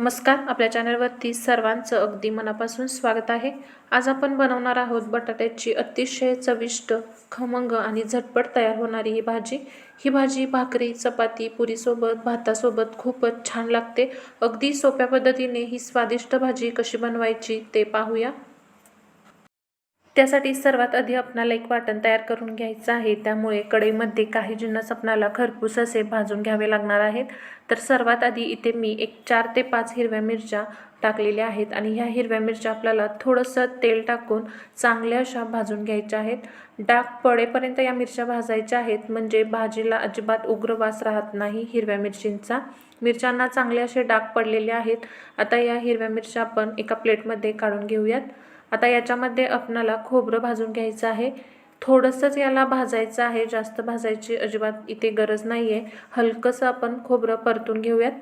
नमस्कार, आपल्या चॅनलवरती सर्वांचं अगदी मनापासून स्वागत आहे। आज आपण बनवणार आहोत बटाट्याची अतिशय चविष्ट, खमंग आणि झटपट तयार होणारी ही भाजी। ही भाजी भाकरी, चपाती, पुरीसोबत, भातासोबत खूपच छान लागते। अगदी सोप्या पद्धतीने ही स्वादिष्ट भाजी कशी बनवायची ते पाहूया। त्यासाठी सर्वात आधी आपल्याला एक वाटण तयार करून घ्यायचं आहे। त्यामुळे कढईमध्ये काही जिन्नस आपल्याला खरपूस असे भाजून घ्यावे लागणार आहेत। तर सर्वात आधी इथे मी 4 ते 5 हिरव्या मिरच्या टाकलेल्या आहेत आणि ह्या हिरव्या मिरच्या आपल्याला थोडंसं तेल टाकून चांगल्या अशा भाजून घ्यायच्या आहेत। डाग पडेपर्यंत या मिरच्या भाजायच्या आहेत, म्हणजे भाजीला अजिबात उग्र वास राहत नाही हिरव्या मिरचींचा। मिरच्यांना चांगले असे डाग पडलेले आहेत। आता या हिरव्या मिरच्या आपण एका प्लेटमध्ये काढून घेऊयात। आता याच्यामध्ये आपल्याला खोबरं भाजून घ्यायचं आहे। थोडंसंच याला भाजायचं आहे, जास्त भाजायची अजिबात इथे गरज नाही आहे। हलकंसं आपण खोबरं परतून घेऊयात।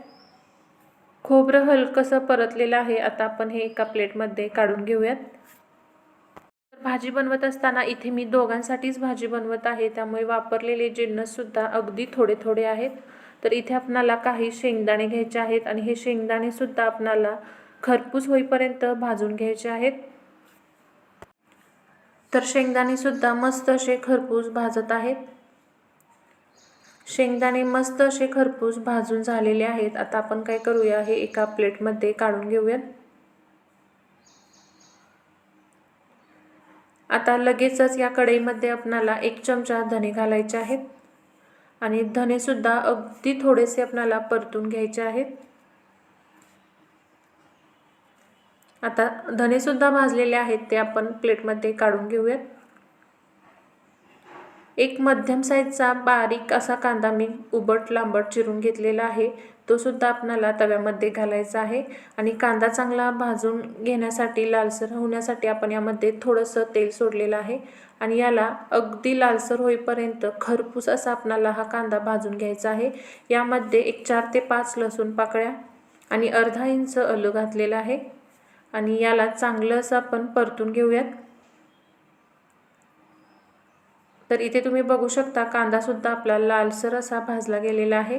खोबरं हलकंसं परतलेलं आहे। आता आपण हे एका प्लेटमध्ये काढून घेऊयात। भाजी बनवत असताना इथे मी दोघांसाठीच भाजी बनवत आहे, त्यामुळे वापरलेले जिन्नससुद्धा अगदी थोडे थोडे आहेत। तर इथे आपल्याला काही शेंगदाणे घ्यायचे आहेत आणि हे शेंगदाणेसुद्धा आपल्याला खरपूस होईपर्यंत भाजून घ्यायचे आहेत। तर शेंगदाणे सुद्धा मस्त असे खरपूस भाजत आहेत। शेंगदाणे मस्त असे खरपूस भाजून झालेले आहेत। आता आपण काय करूया, हे एका प्लेटमध्ये काढून घेऊयात। आता लगेचच या कढईमध्ये आपल्याला 1 चमचा धने घालायचे आहेत आणि धने सुद्धा अगदी थोडेसे आपल्याला परतून घ्यायचे आहेत। आता धने सुद्धा भाजलेले आहेत, ते आपण प्लेटमध्ये काढून घेऊयात। एक मध्यम साईजचा बारीक असा कांदा मी उबट लांबट चिरून घेतलेला आहे, तो सुद्धा आपल्याला तव्यामध्ये घालायचा आहे आणि कांदा चांगला भाजून घेण्यासाठी, लालसर होण्यासाठी आपण यामध्ये थोडंसं तेल सोडलेलं आहे आणि याला अगदी लालसर होईपर्यंत खरपूस असा आपल्याला हा कांदा भाजून घ्यायचा आहे। यामध्ये 4 ते 5 लसूण पाकळ्या आणि अर्धा इंच आलं घातलेलं आहे आणि याला चांगलं असं आपण परतून घेऊयात। तर इथे तुम्ही बघू शकता, कांदा सुद्धा आपला लालसर असा भाजला गेलेला आहे।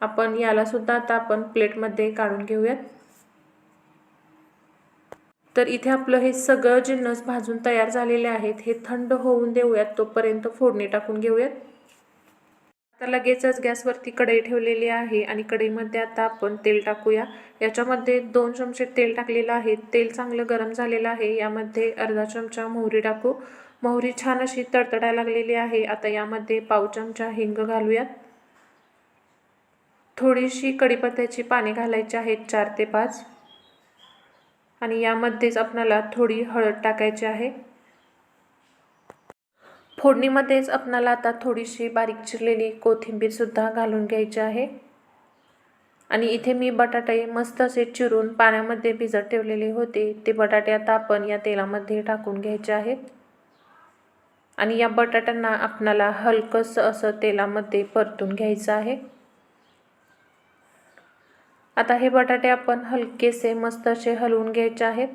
आपण याला सुद्धा आता आपण प्लेटमध्ये काढून घेऊयात। तर इथे आपलं हे सगळं जिन्नस भाजून तयार झालेले आहेत, हे थंड होऊन देऊयात, तोपर्यंत फोडणी टाकून घेऊयात। आता लगेचच गॅसवरती कढई ठेवलेली आहे आणि कढईमध्ये आता आपण तेल टाकूया। याच्यामध्ये 2 चमचे तेल टाकलेलं आहे। तेल चांगलं गरम झालेलं आहे। यामध्ये अर्धा चमचा मोहरी टाकू। मोहरी छान अशी तडतडायला लागलेली आहे। आता यामध्ये पाव चमचा हिंग घालूयात। थोडीशी कढीपत्त्याची पाने घालायची आहेत, 4 ते 5 आणि यामध्येच आपल्याला थोडी हळद टाकायची आहे। फोडणीमध्येच आपल्याला आता थोडीशी बारीक चिरलेली कोथिंबीर सुद्धा घालून घ्यायची आहे आणि इथे मी बटाटे मस्त असे चिरून पाण्यामध्ये भिजत ठेवलेले होते, ते बटाटे आता आपण या तेलामध्ये टाकून घ्यायचे आहेत आणि या बटाट्यांना आपल्याला हलकंसं असं तेलामध्ये परतून घ्यायचं आहे। आता हे बटाटे आपण हलकेसे मस्त असे हलवून घ्यायचे आहेत।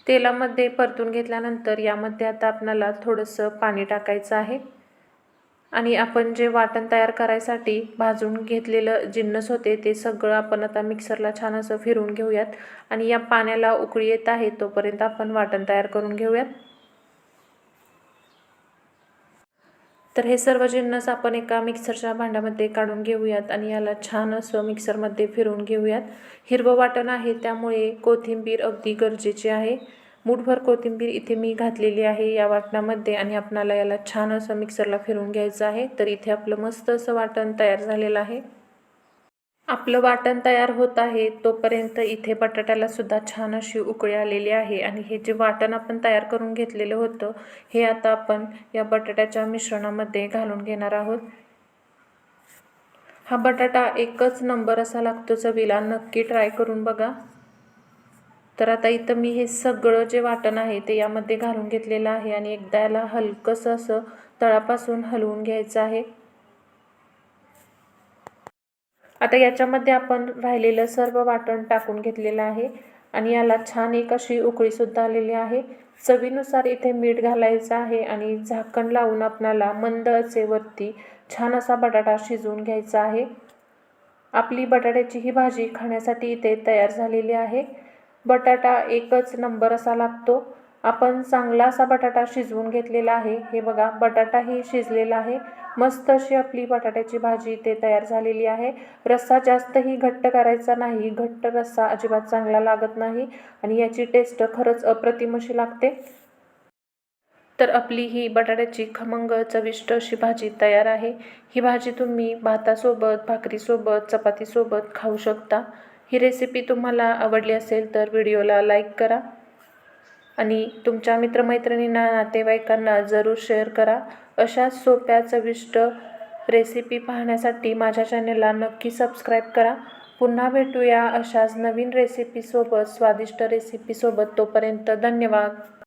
तेलामध्ये परतून घेतल्यानंतर यामध्ये आता आपल्याला थोडंसं पाणी टाकायचं आहे आणि आपण जे वाटण तयार करायसाठी भाजून घेतलेलं जिन्नस होते, ते सगळं आपण आता मिक्सरला छान असं फिरवून घेऊयात आणि या पाण्याला उकळी येत आहे तोपर्यंत आपण वाटण तयार करून घेऊयात। तर हे सर्व जिन्नस आपण एका मिक्सरच्या भांड्यामध्ये काढून घेऊयात आणि याला छान असं मिक्सरमध्ये फिरवून घेऊयात। हिरवं वाटण आहे, त्यामुळे कोथिंबीर अगदी गरजेची आहे। मूठभर कोथिंबीर इथे मी घातलेली आहे या वाटणामध्ये आणि आपल्याला याला छान असं मिक्सरला फिरवून घ्यायचं आहे। तर इथे आपलं मस्त असं वाटण तयार झालेलं आहे। आपलं वाटण तयार होत आहे तोपर्यंत इथे बटाट्याला सुद्धा छान अशी उकळी आलेली आहे आणि हे जे वाटण आपण तयार करून घेतलेलं होतं, हे आता आपण या बटाट्याच्या मिश्रणामध्ये घालून घेणार आहोत। हा बटाटा एकच नंबर असा लागतो चवीला, नक्की ट्राय करून बघा। तर आता इथं मी हे सगळं जे वाटण आहे ते यामध्ये घालून घेतलेलं आहे आणि एकदा याला हलकंसं असं तळापासून हलवून घ्यायचं आहे। आता याच्यामध्ये आपण राहिलेलं सर्व वाटण टाकून घेतलेलं आहे आणि याला छान एक अशी उकळी सुद्धा आलेली आहे। चवीनुसार इथे मीठ घालायचं आहे आणि झाकण लावून आपल्याला मंद आचेवरती छान असा बटाटा शिजवून घ्यायचा आहे। आपली बटाट्याची ही भाजी खाण्यासाठी इथे तयार झालेली आहे. बटाटा एकच नंबर असा लागतो. आपण चांगला असा बटाटा शिजवून घेतलेला आहे. हे बघा, बटाटाही शिजलेला आहे. मस्त अशी आपली बटाट्याची भाजी इथे तयार झालेली आहे. रस्सा जास्तही घट्ट करायचा नाही. घट्ट रस्सा अजिबात चांगला लागत नाही आणि याची टेस्ट खरंच अप्रतिम अशी लागते. तर आपली ही बटाट्याची खमंग चविष्ट अशी भाजी तयार आहे. ही भाजी तुम्ही भातासोबत, भाकरीसोबत, चपातीसोबत खाऊ शकता. ही रेसिपी तुम्हाला आवडली असेल तर व्हिडिओला लाईक करा आणि तुमच्या मित्रमैत्रिणींना, नातेवाईकांना जरूर शेअर करा. अशाच सोप्या चविष्ट रेसिपी पाहण्यासाठी माझ्या चॅनलला नक्की सबस्क्राईब करा. पुन्हा भेटूया अशाच नवीन रेसिपीसोबत, स्वादिष्ट रेसिपीसोबत. तोपर्यंत धन्यवाद.